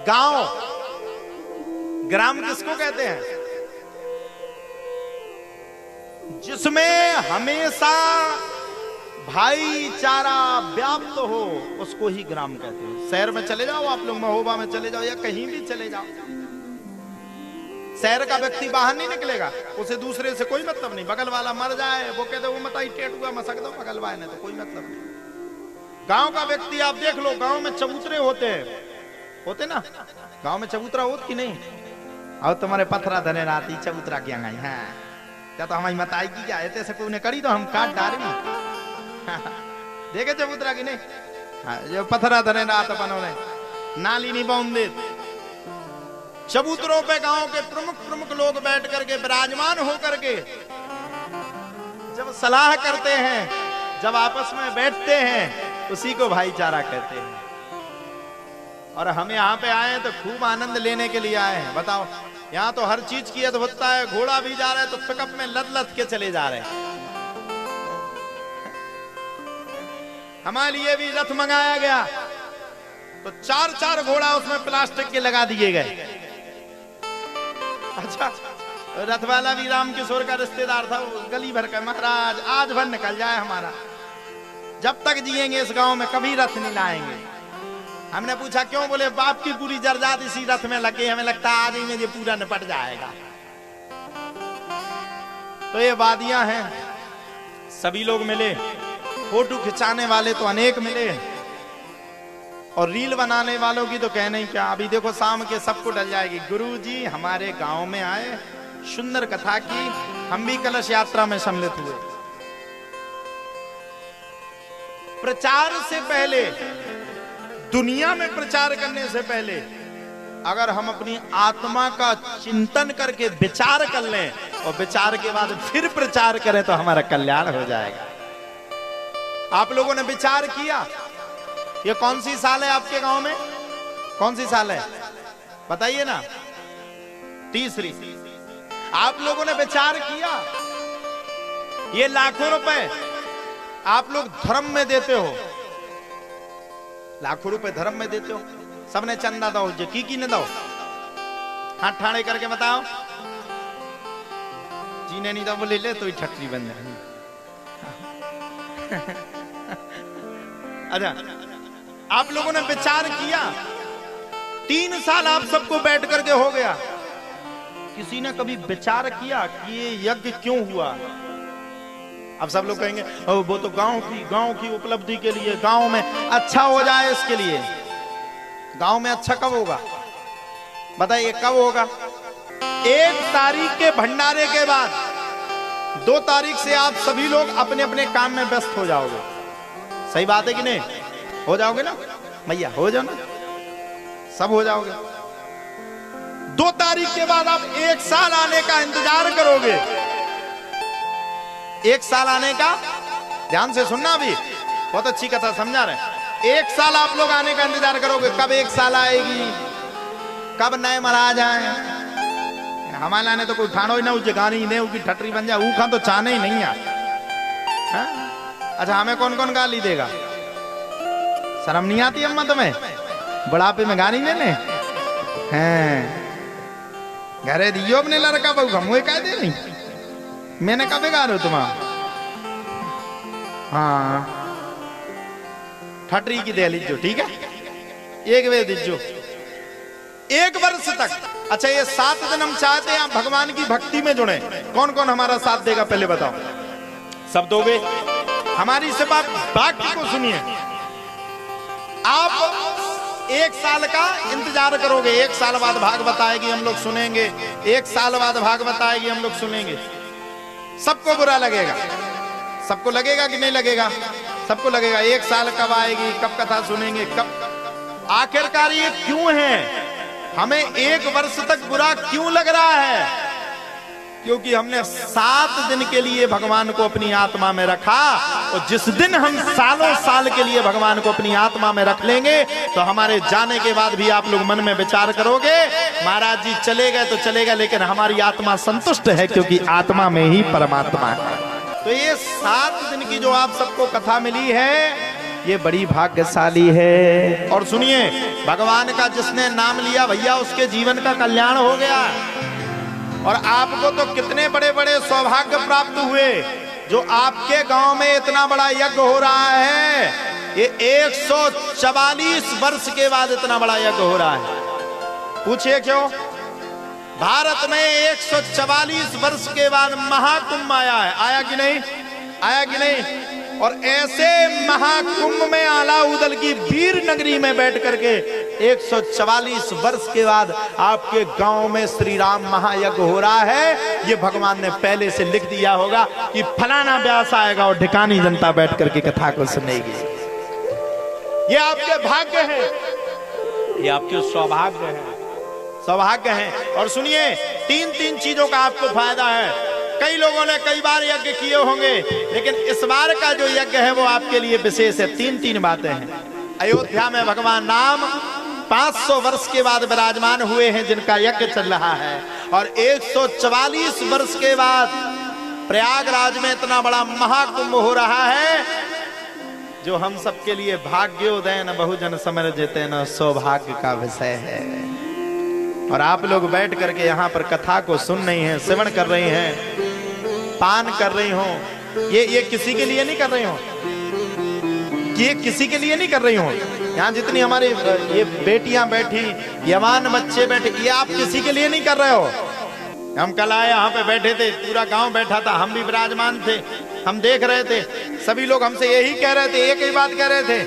गांव, ग्राम किसको कहते हैं? जिसमें हमेशा भाईचारा व्याप्त हो उसको ही ग्राम कहते हैं। शहर में चले जाओ आप लोग, महोबा में चले जाओ या कहीं भी चले जाओ, शहर का व्यक्ति बाहर नहीं निकलेगा, उसे दूसरे से कोई मतलब नहीं। बगल वाला मर जाए वो कहते वो मताई टेट हुआ मसक दो बगल वाले ने, तो कोई मतलब नहीं। गांव का व्यक्ति आप देख लो, गांव में चबूतरे होते ना, गांव में चबूतरा होत कि नहीं? और तुम्हारे पथरा धने राती चबूतरा क्या गई है क्या? तो हमारी मताई की क्या ऐसे कोई ने करी तो हम काट डाले देखे चबूतरा की नहीं? हाँ, जो पथरा धने रात अपनों ने नाली नहीं बांध चबूतरों पे गांव के प्रमुख लोग बैठ करके विराजमान होकर के जब सलाह करते हैं, जब आपस में बैठते हैं, उसी को भाईचारा कहते हैं। और हम यहाँ पे आए तो खूब आनंद लेने के लिए आए हैं। बताओ, यहाँ तो हर चीज की अद्भुतता है। घोड़ा भी जा रहा है तो पिकअप में लद के चले जा रहे हैं। हमारे लिए भी रथ मंगाया गया तो 4 घोड़ा उसमें प्लास्टिक के लगा दिए गए। अच्छा, रथ वाला भी राम किशोर का रिश्तेदार था, वो गली भर का, महाराज आज भर निकल जाए हमारा, जब तक जिएंगे इस गांव में कभी रथ नहीं लाएंगे। हमने पूछा क्यों? बोले बाप की पूरी जरजात इसी रथ में लगे, हमें लगता है आज ही में ये पूरा निपट जाएगा। तो ये वादियां हैं, सभी लोग मिले, फोटो खिंचाने वाले तो अनेक मिले, और रील बनाने वालों की तो कहने ही क्या। अभी देखो शाम के सबको डल जाएगी। गुरुजी हमारे गांव में आए, सुंदर कथा की, हम भी कलश यात्रा में सम्मिलित हुए। प्रचार से पहले, दुनिया में प्रचार करने से पहले अगर हम अपनी आत्मा का चिंतन करके विचार कर लें और विचार के बाद फिर प्रचार करें तो हमारा कल्याण हो जाएगा। आप लोगों ने विचार किया? ये कौन सी साल है आपके गांव में? कौन सी साल है बताइए ना? तीसरी। आप लोगों ने विचार किया, ये लाखों रुपए आप लोग धर्म में देते हो, लाखों रुपए धर्म में देते हो, सबने चंदा दो, जो की ने दो, हाथ ठाणे करके बताओ। जीने नहीं दो बोले ले तो ही ठट्टी बन जाए। अच्छा, आप लोगों ने विचार किया, 3 साल आप सबको बैठ करके हो गया, किसी ने कभी विचार किया कि ये यज्ञ क्यों हुआ? अब सब लोग कहेंगे वो तो गांव की उपलब्धि के लिए, गांव में अच्छा हो जाए इसके लिए। गांव में अच्छा कब होगा बताइए? कब होगा? 1 तारीख के भंडारे के बाद 2 तारीख से आप सभी लोग अपने अपने काम में व्यस्त हो जाओगे। सही बात है कि नहीं? हो जाओगे ना भैया? हो जाओ ना, सब हो जाओगे। 2 तारीख के बाद आप 1 साल आने का इंतजार करोगे। 1 साल आने का, ध्यान से सुनना, भी बहुत अच्छी कथा समझा रहे। 1 साल आप लोग आने का इंतजार करोगे। कब 1 साल आएगी? कब नए महाराज आए? हमारे ने तो कोई ठाणो ही ना, उस गानी ने की ठटरी बन जाए, ऊखा तो चाहने ही नहीं है। अच्छा, हमें कौन कौन गाली देगा? शर्म नहीं आती अम्मा तुम्हें? बुढ़ापे में गानी देने हैं? घरे दियो अपने लड़का बहू का मुँह कह दे नहीं, मैंने कब गा रहे हो तुम्हारा? हाँ, ठटरी की दे लीजो, ठीक है, 1 वे दीजो 1 वर्ष तक। अच्छा, ये 7 दिन हम चाहते हैं आप भगवान की भक्ति में जुड़े। कौन कौन हमारा साथ देगा पहले बताओ? सब दोगे? हमारी सिर्फ आप वाक्य को सुनिए। आप 1 साल का इंतजार करोगे। 1 साल बाद भागवत आएगी, हम लोग सुनेंगे। 1 साल बाद भागवत आएगी, हम लोग सुनेंगे। सबको बुरा लगेगा, सबको लगेगा कि नहीं लगेगा? सबको लगेगा। 1 साल कब आएगी, कब कथा सुनेंगे, कब? आखिरकार ये क्यों है? हमें 1 वर्ष तक बुरा क्यों लग रहा है? क्योंकि हमने 7 दिन के लिए भगवान को अपनी आत्मा में रखा, और जिस दिन हम सालों साल के लिए भगवान को अपनी आत्मा में रख लेंगे तो हमारे जाने के बाद भी आप लोग मन में विचार करोगे, महाराज जी चले गए तो चले गए, लेकिन हमारी आत्मा संतुष्ट है क्योंकि आत्मा में ही परमात्मा है। तो ये 7 दिन की जो आप सबको कथा मिली है, ये बड़ी भाग्यशाली है। और सुनिए, भगवान का जिसने नाम लिया भैया उसके जीवन का कल्याण हो गया। और आपको तो कितने बड़े बड़े सौभाग्य प्राप्त हुए जो आपके गांव में इतना बड़ा यज्ञ हो रहा है। ये 144 वर्ष के बाद इतना बड़ा यज्ञ हो रहा है। पूछिए क्यों? भारत में 144 वर्ष के बाद महाकुंभ आया है। आया कि नहीं? आया कि नहीं? और ऐसे महाकुंभ में आलाउदल की वीर नगरी में बैठ करके 144 वर्ष के बाद आपके गांव में श्री राम महायज्ञ हो रहा है। ये भगवान ने पहले से लिख दिया होगा कि फलाना व्यास आएगा और ढिकानी जनता बैठ करके कथा को सुनेगी। ये आपके भाग्य है, ये आपके सौभाग्य है, सौभाग्य है। और सुनिए, तीन चीजों का आपको फायदा है। कई लोगों ने कई बार यज्ञ किए होंगे, लेकिन इस बार का जो यज्ञ है वो आपके लिए विशेष है। तीन बातें हैं। अयोध्या में भगवान राम 500 वर्ष के बाद विराजमान हुए हैं, जिनका यज्ञ चल रहा है। और 144 वर्ष के बाद प्रयागराज में इतना बड़ा महाकुंभ हो रहा है, जो हम सबके लिए भाग्योदय न बहुजन समर्जिते न सौभाग्य का विषय है। और आप लोग बैठ करके यहाँ पर कथा को सुन रही हैं, श्रवण कर रही हैं, पान कर रही हो। ये किसी के लिए नहीं कर रही हो, ये किसी के लिए नहीं कर रही हो। यहाँ जितनी हमारी ये बेटियां बैठी, जवान बच्चे बैठे, ये आप किसी के लिए नहीं कर रहे हो। हम कल आए, यहाँ पे बैठे थे, पूरा गांव बैठा था, हम भी विराजमान थे, हम देख रहे थे। सभी लोग हमसे यही कह रहे थे, एक ही बात कह रहे थे।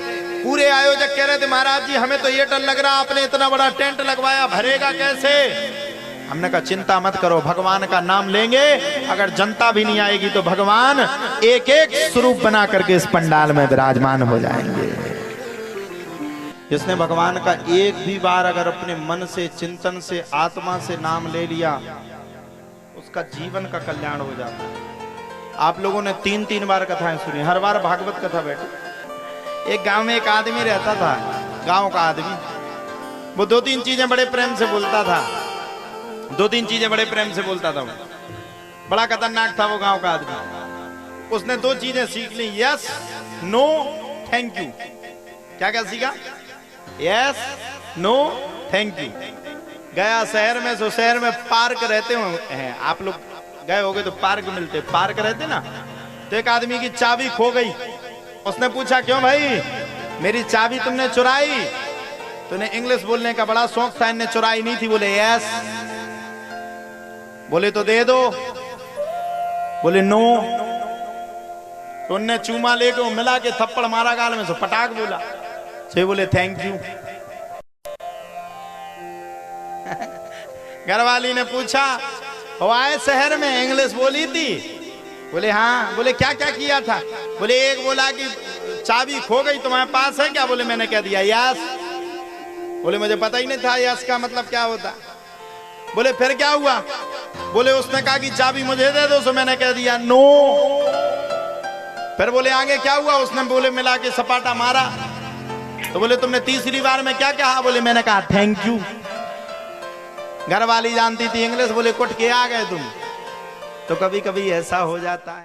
पूरे आयोजक कह रहे थे, महाराज जी हमें तो ये डर लग रहा, आपने इतना बड़ा टेंट लगवाया, भरेगा कैसे? हमने कहा चिंता मत करो, भगवान का नाम लेंगे, अगर जनता भी नहीं आएगी तो भगवान एक एक स्वरूप बना करके इस पंडाल में विराजमान हो जाएंगे। जिसने भगवान का एक भी बार अगर अपने मन से, चिंतन से, आत्मा से नाम ले लिया, उसका जीवन का कल्याण हो जाता है। आप लोगों ने तीन बार कथाएं सुनी, हर बार भागवत कथा बैठी। एक गांव में एक आदमी रहता था, गांव का आदमी, वो 2-3 चीजें बड़े प्रेम से बोलता था, 2-3 चीजें बड़े प्रेम से बोलता था। बड़ा खतरनाक था वो गांव का आदमी। उसने 2 चीजें सीख ली, यस, नो, थैंक यू। क्या क्या सीखा? Yes, no, thank you. गया शहर में, सो शहर में पार्क रहते हैं, आप लोग गए होगे तो पार्क मिलते, पार्क रहते ना। तो एक आदमी की चाबी खो गई। उसने पूछा, क्यों भाई मेरी चाबी तुमने चुराई? तो उन्हें इंग्लिश बोलने का बड़ा शौक था, इन्हें चुराई नहीं थी। बोले यस। बोले तो दे दो। बोले नो। तो उनने चूमा लेके मिला के थप्पड़ मारा गाल में, सो पटाक बोला। से बोले थैंक यू। घरवाली ने पूछा, वो आए शहर में, इंग्लिश बोली थी? बोले हाँ। बोले क्या क्या किया था? बोले एक बोला कि चाबी खो गई, तुम्हारे पास है क्या? बोले मैंने कह दिया यस। बोले मुझे पता ही नहीं था यस का मतलब क्या होता। बोले फिर क्या हुआ? बोले उसने कहा कि चाबी मुझे दे दो, सो मैंने कह दिया नो। फिर बोले आगे क्या हुआ? उसने बोले मिला के सपाटा मारा। तो बोले तुमने तीसरी बार में क्या कहा? बोले मैंने कहा थैंक यू। घरवाली जानती थी इंग्लिश, बोले कुट के आ गए तुम। तो कभी कभी ऐसा हो जाता है।